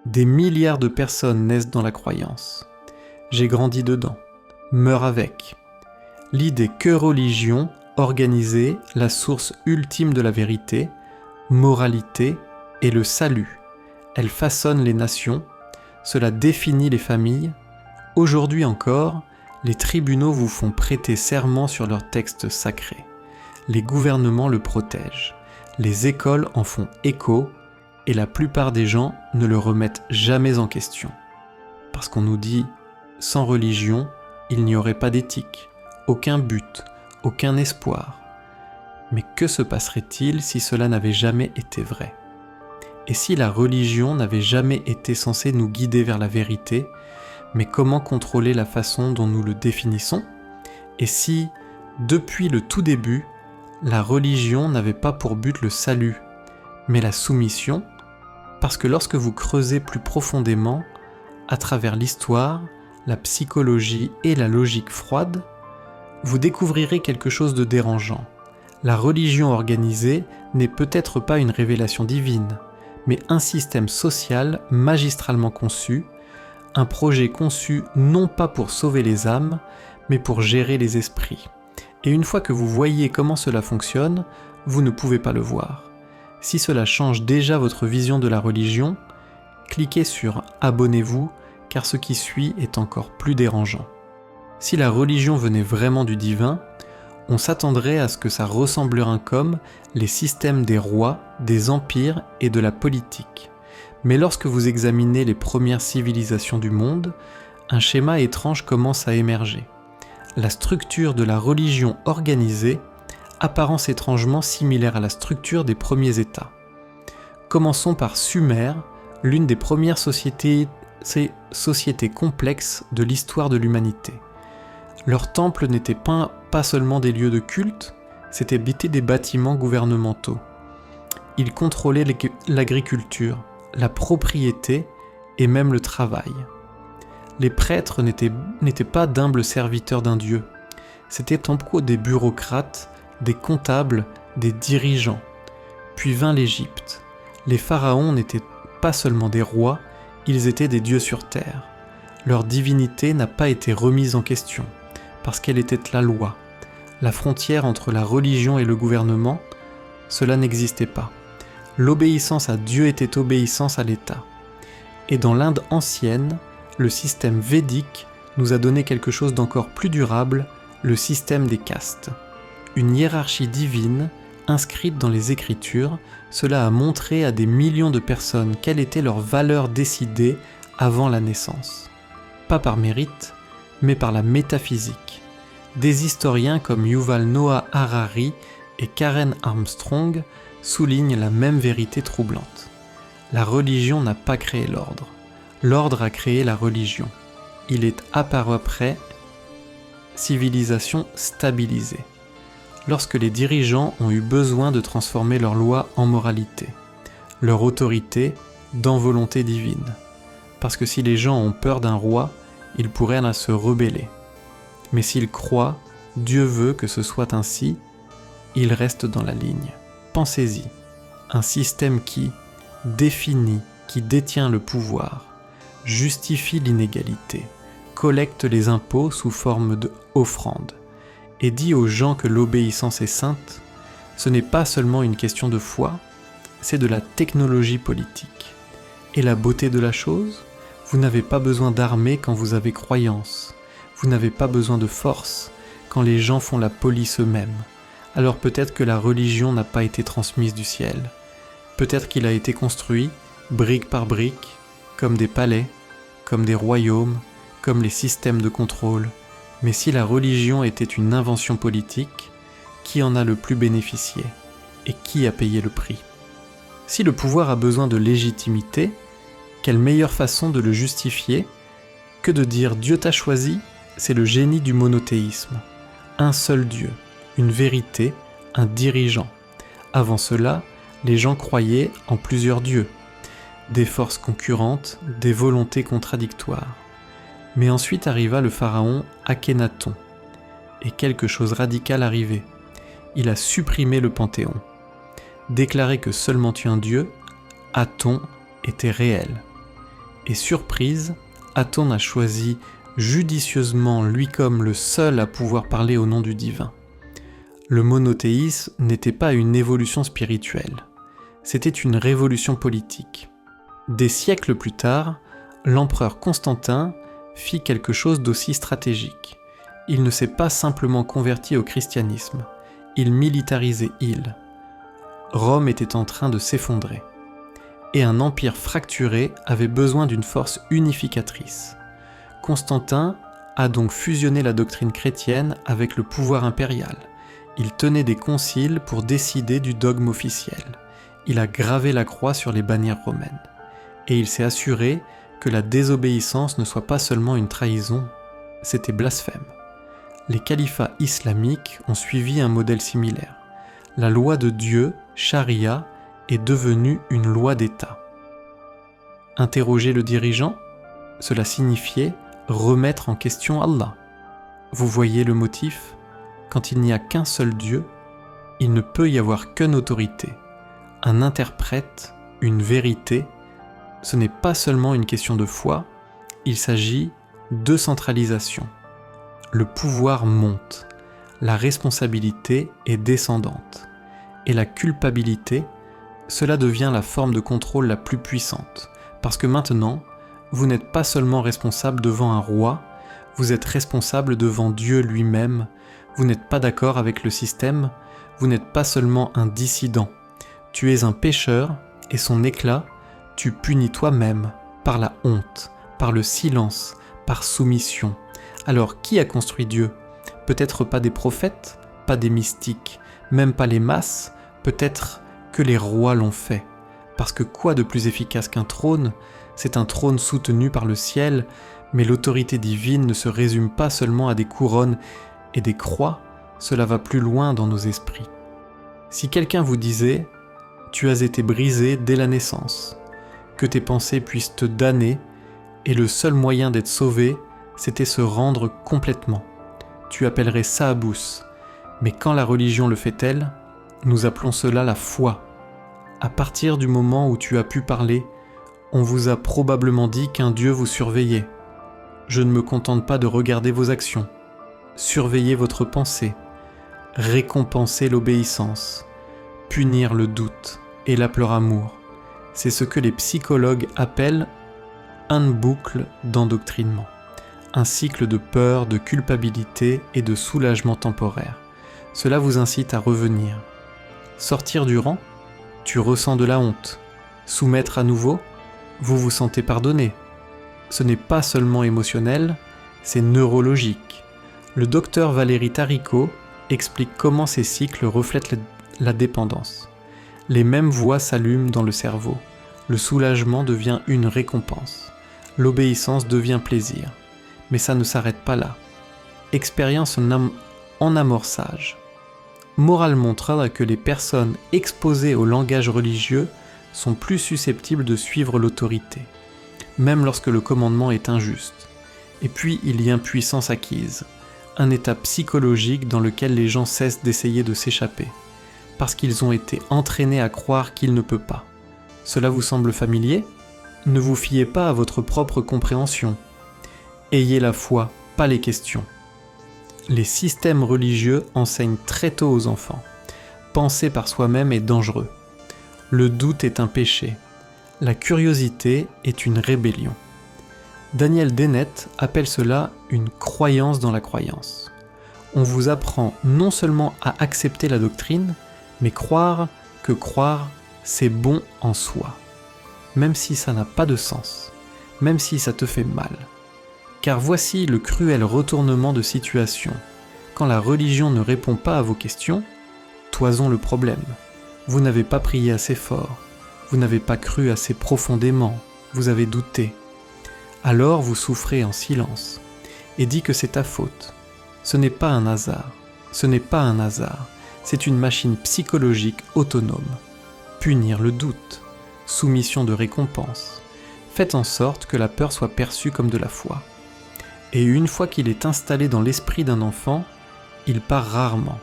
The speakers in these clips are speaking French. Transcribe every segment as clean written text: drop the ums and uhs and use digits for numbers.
Des milliards de personnes naissent dans la croyance. J'ai grandi dedans, meurs avec. L'idée que religion, organisée, la source ultime de la vérité, moralité et le salut. Elle façonne les nations, cela définit les familles. Aujourd'hui encore, les tribunaux vous font prêter serment sur leurs textes sacrés. Les gouvernements le protègent. Les écoles en font écho et la plupart des gens ne le remettent jamais en question. Parce qu'on nous dit, sans religion, il n'y aurait pas d'éthique, aucun but, aucun espoir. Mais que se passerait-il si cela n'avait jamais été vrai ? Et si la religion n'avait jamais été censée nous guider vers la vérité, mais comment contrôler la façon dont nous le définissons ? Et si, depuis le tout début, la religion n'avait pas pour but le salut, mais la soumission ? Parce que lorsque vous creusez plus profondément, à travers l'histoire, la psychologie et la logique froide, vous découvrirez quelque chose de dérangeant. La religion organisée n'est peut-être pas une révélation divine, mais un système social magistralement conçu, un projet conçu non pas pour sauver les âmes, mais pour gérer les esprits. Et une fois que vous voyez comment cela fonctionne, vous ne pouvez pas le voir. Si cela change déjà votre vision de la religion, cliquez sur « Abonnez-vous » car ce qui suit est encore plus dérangeant. Si la religion venait vraiment du divin, on s'attendrait à ce que ça ressemble comme les systèmes des rois, des empires et de la politique. Mais lorsque vous examinez les premières civilisations du monde, un schéma étrange commence à émerger. La structure de la religion organisée, apparence étrangement similaire à la structure des premiers États. Commençons par Sumer, l'une des premières sociétés complexes de l'histoire de l'humanité. Leurs temples n'étaient pas seulement des lieux de culte, c'étaient des bâtiments gouvernementaux. Ils contrôlaient l'agriculture, la propriété et même le travail. Les prêtres n'étaient pas d'humbles serviteurs d'un dieu, c'étaient en gros des bureaucrates, des comptables, des dirigeants. Puis vint l'Égypte. Les pharaons n'étaient pas seulement des rois, ils étaient des dieux sur terre. Leur divinité n'a pas été remise en question, parce qu'elle était la loi. La frontière entre la religion et le gouvernement, cela n'existait pas. L'obéissance à Dieu était obéissance à l'État. Et dans l'Inde ancienne, le système védique nous a donné quelque chose d'encore plus durable, le système des castes. Une hiérarchie divine, inscrite dans les Écritures, cela a montré à des millions de personnes quelle était leur valeur décidée avant la naissance. Pas par mérite, mais par la métaphysique. Des historiens comme Yuval Noah Harari et Karen Armstrong soulignent la même vérité troublante. La religion n'a pas créé l'ordre. L'ordre a créé la religion. Il est apparu après, civilisation stabilisée. Lorsque les dirigeants ont eu besoin de transformer leur loi en moralité, leur autorité dans volonté divine. Parce que si les gens ont peur d'un roi, ils pourraient se rebeller. Mais s'ils croient, Dieu veut que ce soit ainsi, ils restent dans la ligne. Pensez-y, un système qui définit, qui détient le pouvoir, justifie l'inégalité, collecte les impôts sous forme d'offrandes, et dit aux gens que l'obéissance est sainte, ce n'est pas seulement une question de foi, c'est de la technologie politique. Et la beauté de la chose, vous n'avez pas besoin d'armée quand vous avez croyance, vous n'avez pas besoin de force quand les gens font la police eux-mêmes. Alors peut-être que la religion n'a pas été transmise du ciel, peut-être qu'il a été construit, brique par brique, comme des palais, comme des royaumes, comme les systèmes de contrôle. Mais si la religion était une invention politique, qui en a le plus bénéficié et qui a payé le prix ? Si le pouvoir a besoin de légitimité, quelle meilleure façon de le justifier que de dire « Dieu t'a choisi », c'est le génie du monothéisme. Un seul Dieu, une vérité, un dirigeant. Avant cela, les gens croyaient en plusieurs dieux, des forces concurrentes, des volontés contradictoires. Mais ensuite arriva le pharaon Akhénaton, et quelque chose de radical arrivait. Il a supprimé le panthéon. Déclaré que seulement un Dieu, Aton était réel. Et surprise, Aton a choisi judicieusement lui comme le seul à pouvoir parler au nom du divin. Le monothéisme n'était pas une évolution spirituelle, c'était une révolution politique. Des siècles plus tard, l'empereur Constantin fit quelque chose d'aussi stratégique. Il ne s'est pas simplement converti au christianisme, il militarisait île. Rome était en train de s'effondrer. Et un empire fracturé avait besoin d'une force unificatrice. Constantin a donc fusionné la doctrine chrétienne avec le pouvoir impérial. Il tenait des conciles pour décider du dogme officiel. Il a gravé la croix sur les bannières romaines. Et il s'est assuré que la désobéissance ne soit pas seulement une trahison, c'était blasphème. Les califats islamiques ont suivi un modèle similaire. La loi de Dieu, charia, est devenue une loi d'État. Interroger le dirigeant, cela signifiait remettre en question Allah. Vous voyez le motif ? Quand il n'y a qu'un seul Dieu, il ne peut y avoir qu'une autorité, un interprète, une vérité. Ce n'est pas seulement une question de foi, il s'agit de centralisation. Le pouvoir monte, la responsabilité est descendante, et la culpabilité, cela devient la forme de contrôle la plus puissante, parce que maintenant, vous n'êtes pas seulement responsable devant un roi, vous êtes responsable devant Dieu lui-même, vous n'êtes pas d'accord avec le système, vous n'êtes pas seulement un dissident, tu es un pécheur, et son éclat, tu punis toi-même par la honte, par le silence, par soumission. Alors qui a construit Dieu ? Peut-être pas des prophètes, pas des mystiques, même pas les masses, peut-être que les rois l'ont fait. Parce que quoi de plus efficace qu'un trône ? C'est un trône soutenu par le ciel, mais l'autorité divine ne se résume pas seulement à des couronnes et des croix, cela va plus loin dans nos esprits. Si quelqu'un vous disait « Tu as été brisé dès la naissance », que tes pensées puissent te damner, et le seul moyen d'être sauvé, c'était se rendre complètement. Tu appellerais ça Abous, mais quand la religion le fait-elle, nous appelons cela la foi. À partir du moment où tu as pu parler, on vous a probablement dit qu'un Dieu vous surveillait. Je ne me contente pas de regarder vos actions. Surveiller votre pensée, récompenser l'obéissance, punir le doute et la peur amour. C'est ce que les psychologues appellent une boucle d'endoctrinement. Un cycle de peur, de culpabilité et de soulagement temporaire. Cela vous incite à revenir. Sortir du rang, tu ressens de la honte. Soumettre à nouveau, vous vous sentez pardonné. Ce n'est pas seulement émotionnel, c'est neurologique. Le docteur Valérie Tarico explique comment ces cycles reflètent la dépendance. Les mêmes voies s'allument dans le cerveau. Le soulagement devient une récompense. L'obéissance devient plaisir. Mais ça ne s'arrête pas là. Expérience en amorçage. Morale montre que les personnes exposées au langage religieux sont plus susceptibles de suivre l'autorité, même lorsque le commandement est injuste. Et puis il y a une puissance acquise, un état psychologique dans lequel les gens cessent d'essayer de s'échapper, parce qu'ils ont été entraînés à croire qu'ils ne peuvent pas. Cela vous semble familier ? Ne vous fiez pas à votre propre compréhension. Ayez la foi, pas les questions. Les systèmes religieux enseignent très tôt aux enfants. Penser par soi-même est dangereux. Le doute est un péché. La curiosité est une rébellion. Daniel Dennett appelle cela une croyance dans la croyance. On vous apprend non seulement à accepter la doctrine, mais croire, c'est bon en soi. Même si ça n'a pas de sens, même si ça te fait mal. Car voici le cruel retournement de situation. Quand la religion ne répond pas à vos questions, toison le problème. Vous n'avez pas prié assez fort, vous n'avez pas cru assez profondément, vous avez douté. Alors vous souffrez en silence et dit que c'est ta faute. Ce n'est pas un hasard, c'est une machine psychologique autonome. Punir le doute, soumission de récompense. Faites en sorte que la peur soit perçue comme de la foi. Et une fois qu'il est installé dans l'esprit d'un enfant, il part rarement.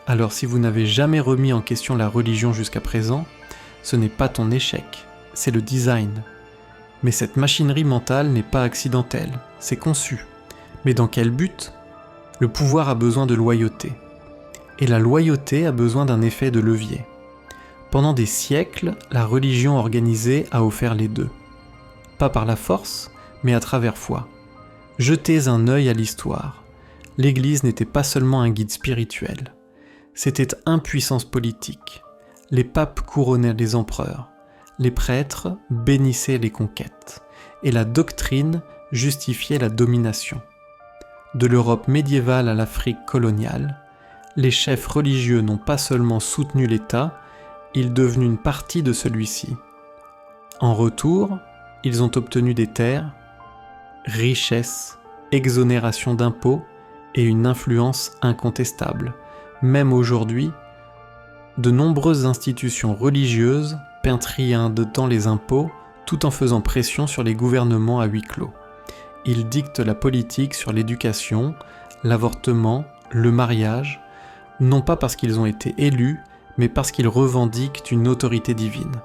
Alors si vous n'avez jamais remis en question la religion jusqu'à présent, ce n'est pas ton échec, c'est le design. Mais cette machinerie mentale n'est pas accidentelle, c'est conçu. Mais dans quel but ? Le pouvoir a besoin de loyauté. Et la loyauté a besoin d'un effet de levier. Pendant des siècles, la religion organisée a offert les deux. Pas par la force, mais à travers foi. Jetez un œil à l'histoire. L'Église n'était pas seulement un guide spirituel. C'était impuissance politique. Les papes couronnaient les empereurs. Les prêtres bénissaient les conquêtes. Et la doctrine justifiait la domination. De l'Europe médiévale à l'Afrique coloniale, les chefs religieux n'ont pas seulement soutenu l'État, ils devenaient une partie de celui-ci. En retour, ils ont obtenu des terres, richesses, exonération d'impôts et une influence incontestable. Même aujourd'hui, de nombreuses institutions religieuses dans les impôts tout en faisant pression sur les gouvernements à huis clos. Ils dictent la politique sur l'éducation, l'avortement, le mariage, non pas parce qu'ils ont été élus, mais parce qu'ils revendiquent une autorité divine.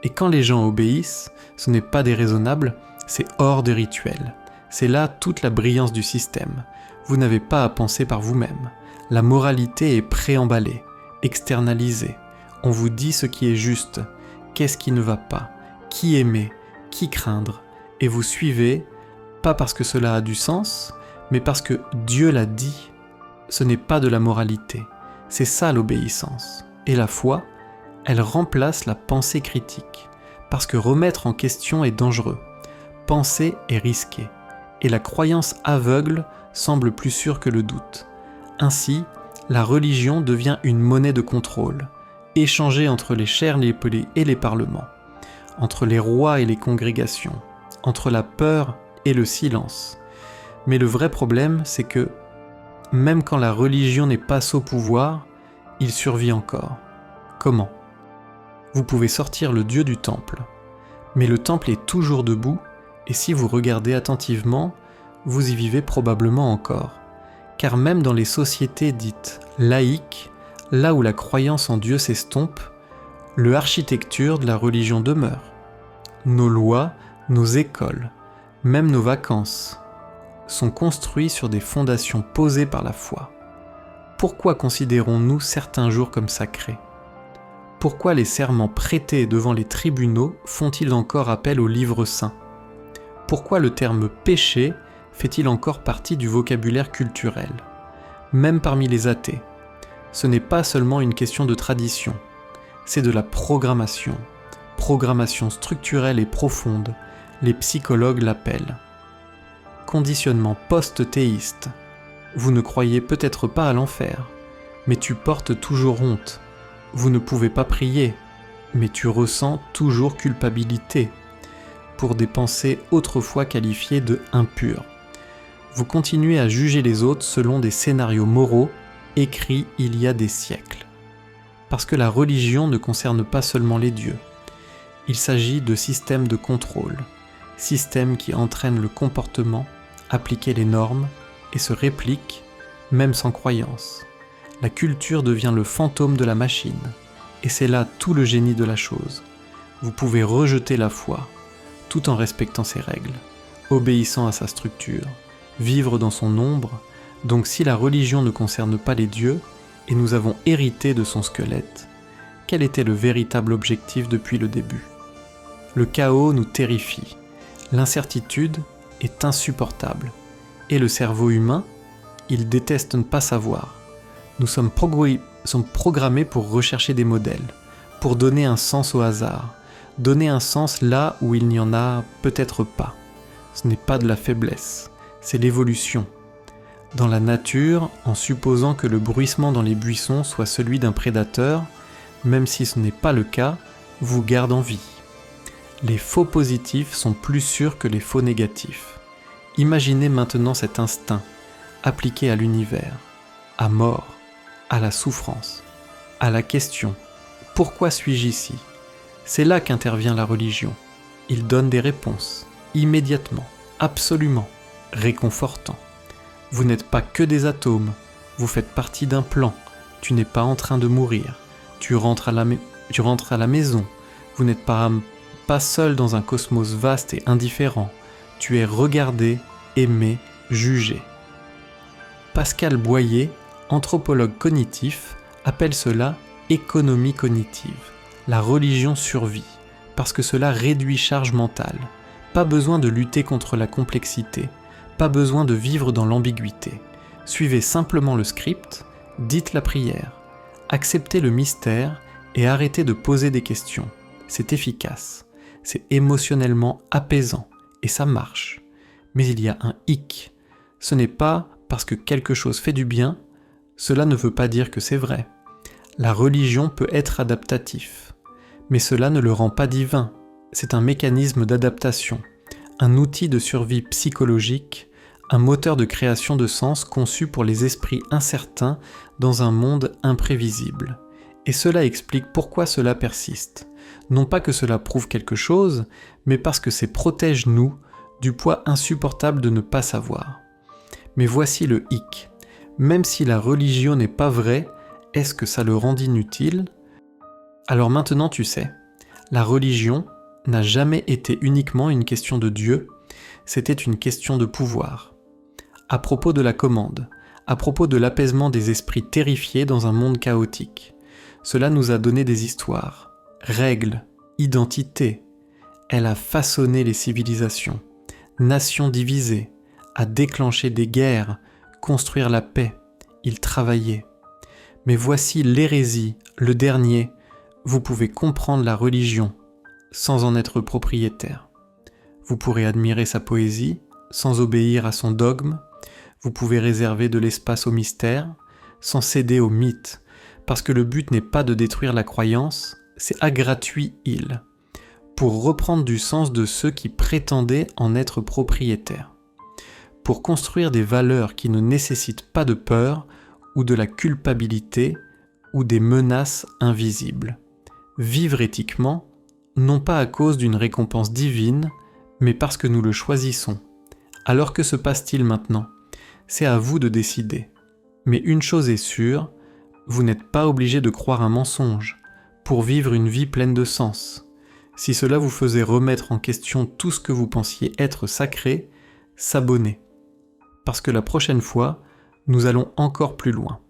Et quand les gens obéissent, ce n'est pas déraisonnable, c'est hors de rituel. C'est là toute la brillance du système. Vous n'avez pas à penser par vous-même. La moralité est préemballée, externalisée. On vous dit ce qui est juste, qu'est-ce qui ne va pas, qui aimer, qui craindre, et vous suivez, pas parce que cela a du sens, mais parce que Dieu l'a dit. Ce n'est pas de la moralité, c'est ça l'obéissance. Et la foi, elle remplace la pensée critique, parce que remettre en question est dangereux, penser est risqué, et la croyance aveugle semble plus sûre que le doute. Ainsi, la religion devient une monnaie de contrôle, échangée entre les chairs et les parlements, entre les rois et les congrégations, entre la peur et le silence. Mais le vrai problème, c'est que, même quand la religion n'est pas au pouvoir, il survit encore. Comment ? Vous pouvez sortir le Dieu du temple, mais le temple est toujours debout, et si vous regardez attentivement, vous y vivez probablement encore. Car même dans les sociétés dites laïques, là où la croyance en Dieu s'estompe, l'architecture de la religion demeure. Nos lois, nos écoles, même nos vacances, sont construits sur des fondations posées par la foi. Pourquoi considérons-nous certains jours comme sacrés ? Pourquoi les serments prêtés devant les tribunaux font-ils encore appel au livre saint ? Pourquoi le terme péché fait-il encore partie du vocabulaire culturel ? Même parmi les athées, ce n'est pas seulement une question de tradition, c'est de la programmation structurelle et profonde, les psychologues l'appellent. Conditionnement post-théiste. Vous ne croyez peut-être pas à l'enfer, mais tu portes toujours honte. Vous ne pouvez pas prier, mais tu ressens toujours culpabilité pour des pensées autrefois qualifiées de impures. Vous continuez à juger les autres selon des scénarios moraux écrits il y a des siècles. Parce que la religion ne concerne pas seulement les dieux. Il s'agit de systèmes de contrôle, systèmes qui entraînent le comportement, appliquer les normes et se répliquent, même sans croyance. La culture devient le fantôme de la machine, et c'est là tout le génie de la chose. Vous pouvez rejeter la foi, tout en respectant ses règles, obéissant à sa structure, vivre dans son ombre. Donc si la religion ne concerne pas les dieux, et nous avons hérité de son squelette, quel était le véritable objectif depuis le début ? Le chaos nous terrifie, l'incertitude est insupportable, et le cerveau humain, il déteste ne pas savoir. Nous sommes programmés pour rechercher des modèles, pour donner un sens au hasard, donner un sens là où il n'y en a peut-être pas. Ce n'est pas de la faiblesse, c'est l'évolution. Dans la nature, en supposant que le bruissement dans les buissons soit celui d'un prédateur, même si ce n'est pas le cas, vous garde en vie. Les faux positifs sont plus sûrs que les faux négatifs. Imaginez maintenant cet instinct, appliqué à l'univers, à mort, à la souffrance, à la question « Pourquoi suis-je ici ?» C'est là qu'intervient la religion. Il donne des réponses, immédiatement, absolument, réconfortant. Vous n'êtes pas que des atomes, vous faites partie d'un plan, tu n'es pas en train de mourir, tu rentres à la maison, vous n'êtes pas pas seul dans un cosmos vaste et indifférent, tu es regardé, aimé, jugé. Pascal Boyer, anthropologue cognitif, appelle cela économie cognitive. La religion survit, parce que cela réduit charge mentale. Pas besoin de lutter contre la complexité, pas besoin de vivre dans l'ambiguïté. Suivez simplement le script, dites la prière, acceptez le mystère et arrêtez de poser des questions. C'est efficace, c'est émotionnellement apaisant et ça marche. Mais il y a un hic. Ce n'est pas parce que quelque chose fait du bien, cela ne veut pas dire que c'est vrai. La religion peut être adaptatif, mais cela ne le rend pas divin. C'est un mécanisme d'adaptation, un outil de survie psychologique, un moteur de création de sens conçu pour les esprits incertains dans un monde imprévisible. Et cela explique pourquoi cela persiste. Non pas que cela prouve quelque chose, mais parce que c'est protège-nous du poids insupportable de ne pas savoir. Mais voici le hic. Même si la religion n'est pas vraie, est-ce que ça le rend inutile ? Alors maintenant tu sais, la religion n'a jamais été uniquement une question de Dieu, c'était une question de pouvoir. À propos de la commande, à propos de l'apaisement des esprits terrifiés dans un monde chaotique, cela nous a donné des histoires, règles, identités. Elle a façonné les civilisations, nations divisées, a déclenché des guerres, construire la paix, il travaillait. Mais voici l'hérésie, le dernier, vous pouvez comprendre la religion sans en être propriétaire. Vous pourrez admirer sa poésie sans obéir à son dogme, vous pouvez réserver de l'espace au mystère sans céder au mythe, parce que le but n'est pas de détruire la croyance, c'est à gratuit il, pour reprendre du sens de ceux qui prétendaient en être propriétaires, pour construire des valeurs qui ne nécessitent pas de peur ou de la culpabilité ou des menaces invisibles. Vivre éthiquement, non pas à cause d'une récompense divine, mais parce que nous le choisissons. Alors que se passe-t-il maintenant ? C'est à vous de décider. Mais une chose est sûre, vous n'êtes pas obligé de croire un mensonge pour vivre une vie pleine de sens. Si cela vous faisait remettre en question tout ce que vous pensiez être sacré, s'abonnez. Parce que la prochaine fois, nous allons encore plus loin.